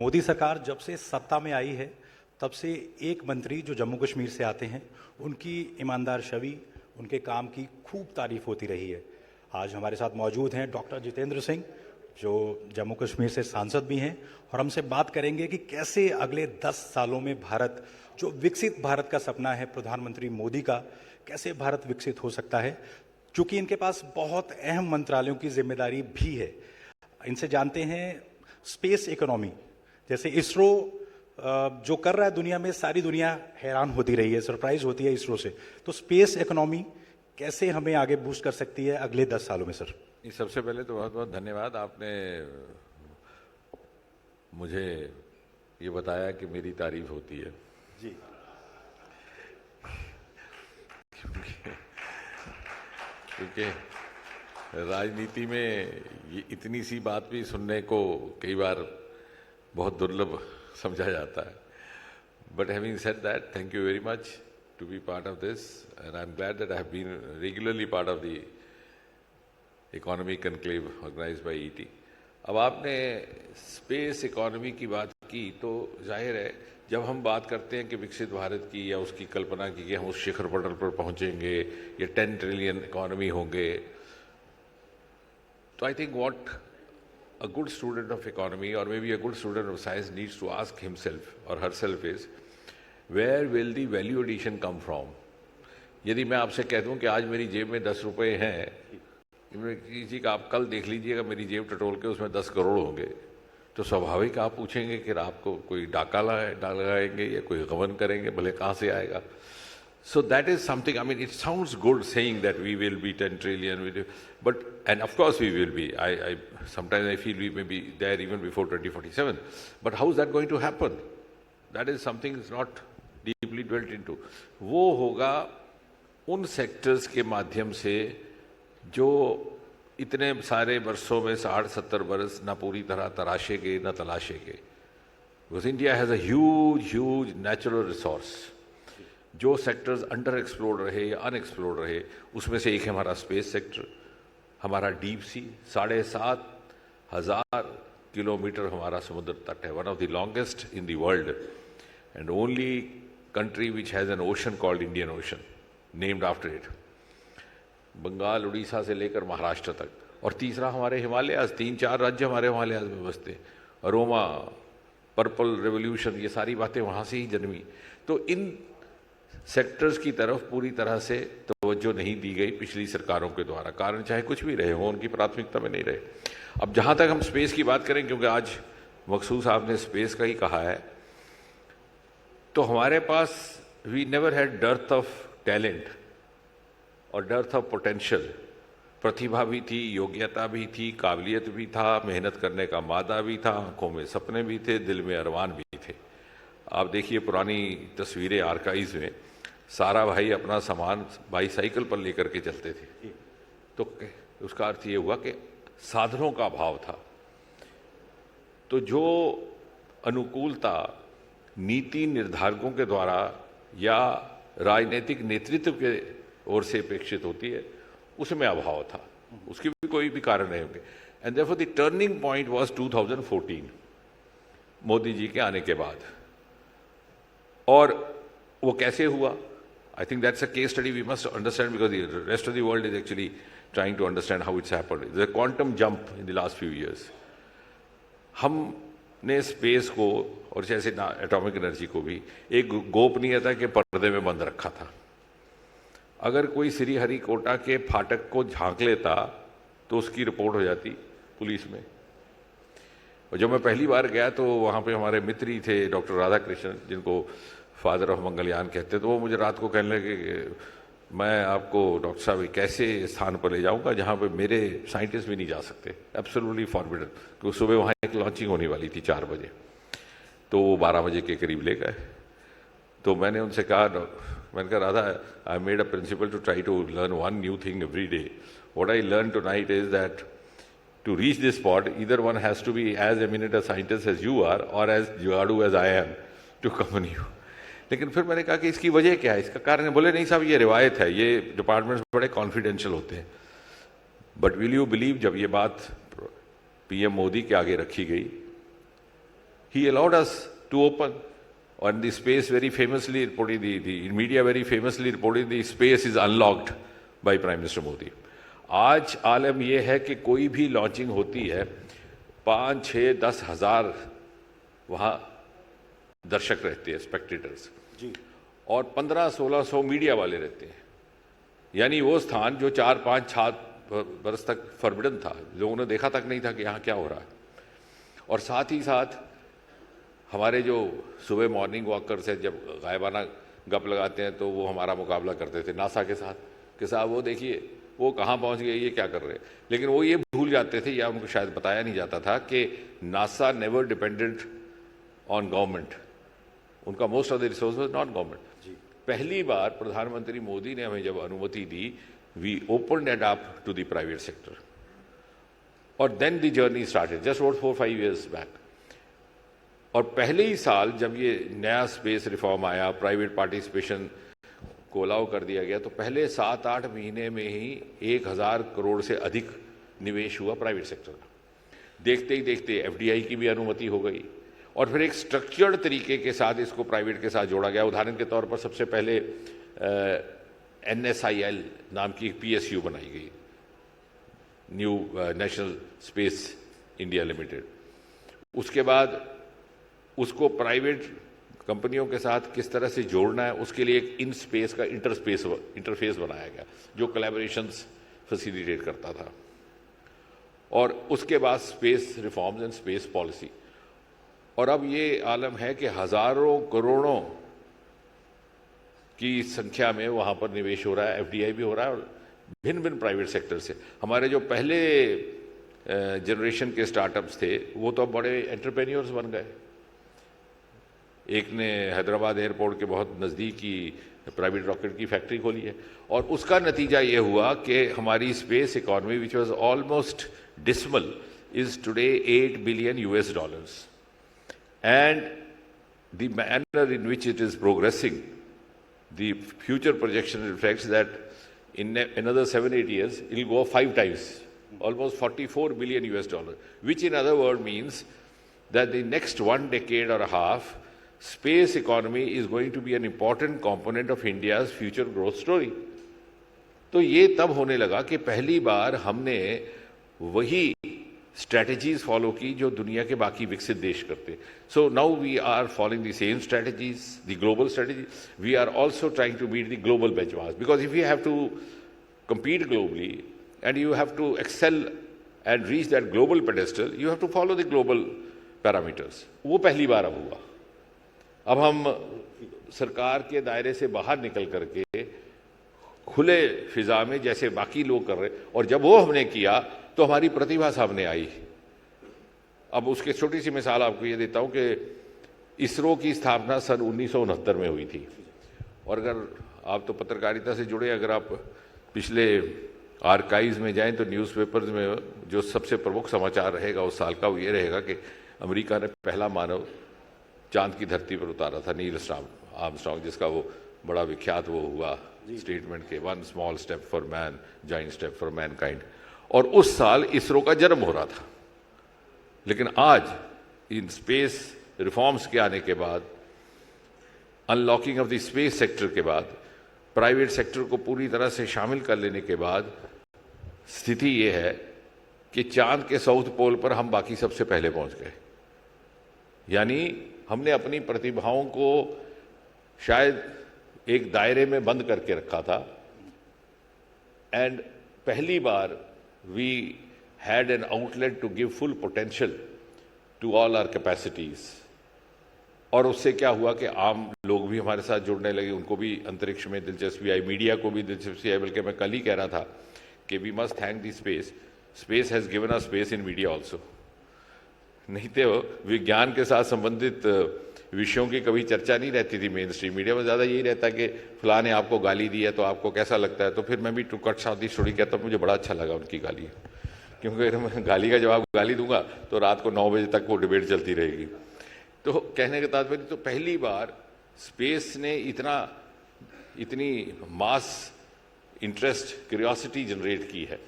मोदी सरकार जब से सत्ता में आई है तब से एक मंत्री जो जम्मू कश्मीर से आते हैं उनकी ईमानदार छवि, उनके काम की खूब तारीफ होती रही है। आज हमारे साथ मौजूद हैं डॉक्टर जितेंद्र सिंह, जो जम्मू कश्मीर से सांसद भी हैं, और हमसे बात करेंगे कि कैसे अगले 10 सालों में भारत, जो विकसित भारत का सपना है प्रधानमंत्री मोदी का, कैसे भारत विकसित हो सकता है, क्योंकि इनके पास बहुत अहम मंत्रालयों की जिम्मेदारी भी है। इनसे जानते हैं स्पेस इकोनॉमी, जैसे इसरो जो कर रहा है दुनिया में, सारी दुनिया हैरान होती रही है, सरप्राइज होती है इसरो से। तो स्पेस इकोनॉमी कैसे हमें आगे बूस्ट कर सकती है अगले 10 सालों में सर? सबसे पहले तो बहुत बहुत धन्यवाद, आपने मुझे ये बताया कि मेरी तारीफ होती है जी। क्योंकि राजनीति में ये इतनी सी बात भी सुनने को कई बार बहुत दुर्लभ समझा जाता है। But having said that, thank you very much to be part of this and I am glad that I have been regularly part of the economic conclave organised by ET. अब आपने स्पेस इकोनॉमी की बात की, तो जाहिर है जब हम बात करते हैं कि विकसित भारत की या उसकी कल्पना की कि हम उस शिखर पटल पर पहुंचेंगे या 10 ट्रिलियन इकोनॉमी होंगे, तो I think what a good student of economy or maybe a good student of science needs to ask himself or herself is, where will the value addition come from? यदि मैं आपसे कह दूं कि आज मेरी जेब में 10 रुपए हैं, किसी का आप कल देख लीजिएगा मेरी जेब टटोल के उसमें 10 करोड़ होंगे, तो स्वाभाविक आप पूछेंगे कि आपको कोई डाका लगाएंगे या कोई गबन करेंगे, भले कहाँ से आएगा। So that is something, I mean, it sounds good saying that we will be 10 trillion, but, and of course we will be. Sometimes I feel we may be there even before 2047. But how is that going to happen? That is something that's not deeply dwelt into. वो होगा उन sectors के माध्यम से जो इतने सारे वर्षों में 60-70 वर्ष ना पूरी तरह तराशे गए ना तलाशे गए। Because India has a huge natural resource. जो सेक्टर्स अंडर एक्सप्लोर रहे या अनएक्सप्लोर रहे, उसमें से एक है हमारा स्पेस सेक्टर, हमारा डीप सी, 7,500 किलोमीटर हमारा समुद्र तट है, one of the longest in the world and only country which has an ocean called Indian Ocean named after it. Bengal, Orissa से लेकर महाराष्ट्र तक। और तीसरा हमारे हिमालयाज, 3-4 राज्य हमारे हिमालयाज में बसते हैं, अरोमा, पर्पल रेवोल्यूशन, ये सारी बातें वहाँ से ही जन्मी। तो इन सेक्टर्स की तरफ पूरी तरह से तवज्जो नहीं दी गई पिछली सरकारों के द्वारा, कारण चाहे कुछ भी रहे हो, उनकी प्राथमिकता में नहीं रहे। अब जहाँ तक हम स्पेस की बात करें, क्योंकि आज मखसूस आपने स्पेस का ही कहा है, तो हमारे पास we never had dearth of talent और डर्थ ऑफ पोटेंशियल। प्रतिभा भी थी, योग्यता भी थी, काबिलियत भी था, मेहनत करने का मादा भी था, आंखों में सपने भी थे, दिल में अरमान भी थे। आप देखिए पुरानी तस्वीरें आर्काइव्स में, सारा भाई अपना सामान बाईसाइकिल पर लेकर के चलते थे। तो उसका अर्थ ये हुआ कि साधनों का अभाव था। तो जो अनुकूलता नीति निर्धारकों के द्वारा या राजनीतिक नेतृत्व के ओर से अपेक्षित होती है, उसमें अभाव था, उसके भी कोई भी कारण नहीं होंगे। And therefore the turning point was 2014, Modi ji के आने के बाद। और वो कैसे हुआ? I think that's a case study we must understand, because the rest of the world is actually trying to understand how it's happened. There's a quantum jump in the last few years. हमने space को और जैसे atomic energy को भी एक गोपनीयता के पर्दे में बंद रखा था। अगर कोई श्रीहरिकोटा के फाटक को झांक लेता तो उसकी रिपोर्ट हो जाती पुलिस में। और जब मैं पहली बार गया तो वहाँ पे हमारे मित्र ही थे डॉक्टर राधाकृष्णन, जिनको फादर ऑफ मंगलयान कहते, तो वो मुझे रात को कहने लगे कि मैं आपको डॉक्टर साहब कैसे स्थान पर ले जाऊंगा जहाँ पे मेरे साइंटिस्ट भी नहीं जा सकते, एब्सोल्युटली फॉरबिडन। क्योंकि सुबह वहाँ एक लॉन्चिंग होने वाली थी 4 बजे, तो वो 12 बजे के करीब ले गए। तो मैंने उनसे कहा, मैंने कहा Radha, I made a principle to try to learn one new thing every day. What I learn tonight is that to reach this spot, either one has to be as eminent a scientist as you are or as जुगाड़ू as I am to accompany you. लेकिन फिर मैंने कहा कि इसकी वजह क्या है, इसका कारण है? बोले नहीं साहब, ये रिवायत है, ये डिपार्टमेंट्स बड़े कॉन्फिडेंशियल होते हैं। बट विल यू बिलीव, जब ये बात पीएम मोदी के आगे रखी गई He allowed us to open. On the space very famously reported, the media very famously reported the space is unlocked by Prime Minister Modi. आज आलम यह है कि कोई भी लॉन्चिंग होती है 5, 6, 10 हज़ार वहाँ दर्शक रहते हैं, स्पेक्टेटर्स जी, और 1500-1600 मीडिया वाले रहते हैं। यानी वो स्थान जो 4, 5, 6 बरस तक फॉरबिडन था, लोगों ने देखा तक नहीं था कि यहाँ क्या हो रहा है। और साथ ही साथ हमारे जो सुबह मॉर्निंग वॉकर्स हैं, जब गायबाना गप लगाते हैं तो वो हमारा मुकाबला करते थे नासा के साथ कि साहब वो देखिए वो कहाँ पहुँच गए, ये क्या कर रहे हैं। लेकिन वो ये भूल जाते थे या उनको शायद बताया नहीं जाता था कि NASA never dependent on government, उनका most of the resource was not government. पहली बार प्रधानमंत्री मोदी ने हमें जब अनुमति दी, we opened it up to the private sector, और then the journey started just about 4-5 years back. और पहले ही साल जब ये नया स्पेस रिफॉर्म आया, प्राइवेट पार्टिसिपेशन को अलाउ कर दिया गया, तो पहले 7-8 महीने में ही 1000 करोड़ से अधिक निवेश हुआ प्राइवेट सेक्टर का। देखते ही देखते एफडीआई की भी अनुमति हो गई, और फिर एक स्ट्रक्चर्ड तरीके के साथ इसको प्राइवेट के साथ जोड़ा गया। उदाहरण के तौर पर सबसे पहले NSIL नाम की एक PSU बनाई गई, new national space India limited. उसके बाद उसको प्राइवेट कंपनियों के साथ किस तरह से जोड़ना है, उसके लिए एक इन स्पेस का इंटरफेस बनाया गया जो कोलैबोरेशंस फैसिलिटेट करता था। और उसके बाद space reforms and space policy. और अब ये आलम है कि हज़ारों करोड़ों की संख्या में वहाँ पर निवेश हो रहा है, एफडीआई भी हो रहा है, और भिन्न भिन्न प्राइवेट सेक्टर से। हमारे जो पहले जनरेशन के स्टार्टअप्स थे वो तो अब बड़े एंटरप्रेन्योर्स बन गए। एक ने हैदराबाद एयरपोर्ट के बहुत नज़दीक ही प्राइवेट रॉकेट की फैक्ट्री खोली है, और उसका नतीजा ये हुआ कि हमारी space economy which was almost dismal is today $8 billion, and the manner in which it is progressing, the future projection reflects that in another 7-8 years it will go 5 times, almost $44 billion, which in other words means that the next 1 decade or a half, space economy is going to be an important component of India's future growth story. तो ये तब होने लगा कि पहली बार हमने वही strategies follow की जो दुनिया के बाकी विकसित देश करते। So now we are following the same strategies, the global strategy. We are also trying to meet the global benchmarks, because if you have to compete globally and you have to excel and reach that global pedestal, you have to follow the global parameters. वो पहली बार अब हुआ। अब हम सरकार के दायरे से बाहर निकल करके खुले फिजा में जैसे बाकी लोग कर रहे, और जब वो हमने किया तो हमारी प्रतिभा सामने आई। अब उसके छोटी सी मिसाल आपको ये देता हूँ कि इसरो की स्थापना सन 1969 में हुई थी, और अगर आप तो पत्रकारिता से जुड़े, अगर आप पिछले आर्काइव्स में जाएं तो न्यूज़पेपर्स में जो सबसे प्रमुख समाचार रहेगा उस साल का वो ये रहेगा कि अमेरिका ने पहला मानव चांद की धरती पर उतारा था, नील आर्मस्ट्रांग, जिसका वो बड़ा विख्यात वो हुआ स्टेटमेंट के 1 small step for man, giant step for mankind। और उस साल इसरो का जन्म हो रहा था। लेकिन आज इन स्पेस रिफॉर्म्स के आने के बाद, unlocking of the space sector के बाद, प्राइवेट सेक्टर को पूरी तरह से शामिल कर लेने के बाद स्थिति ये है कि चांद के साउथ पोल पर हम बाकी सबसे पहले पहुंच गए। यानी हमने अपनी प्रतिभाओं को शायद एक दायरे में बंद करके रखा था, एंड पहली बार we had an outlet to give full potential to all our capacities. और उससे क्या हुआ कि आम लोग भी हमारे साथ जुड़ने लगे, उनको भी अंतरिक्ष में दिलचस्पी आई, मीडिया को भी दिलचस्पी आई। बल्कि मैं कल ही कह रहा था कि we must thank the space, space has given us space in media also. नहीं तो विज्ञान के साथ संबंधित विषयों की कभी चर्चा नहीं रहती थी मेन स्ट्रीम मीडिया में। ज़्यादा यही रहता कि फलां ने आपको गाली दी है तो आपको कैसा लगता है, तो फिर मैं भी टू कट शादी स्टोरी कहता हूँ, मुझे बड़ा अच्छा लगा उनकी गाली, क्योंकि अगर मैं गाली का जवाब गाली दूंगा तो रात को 9 बजे तक वो डिबेट चलती रहेगी। तो कहने का तात्पर्य, तो पहली बार स्पेस ने इतनी मास इंटरेस्ट, क्यूरियोसिटी जनरेट की है।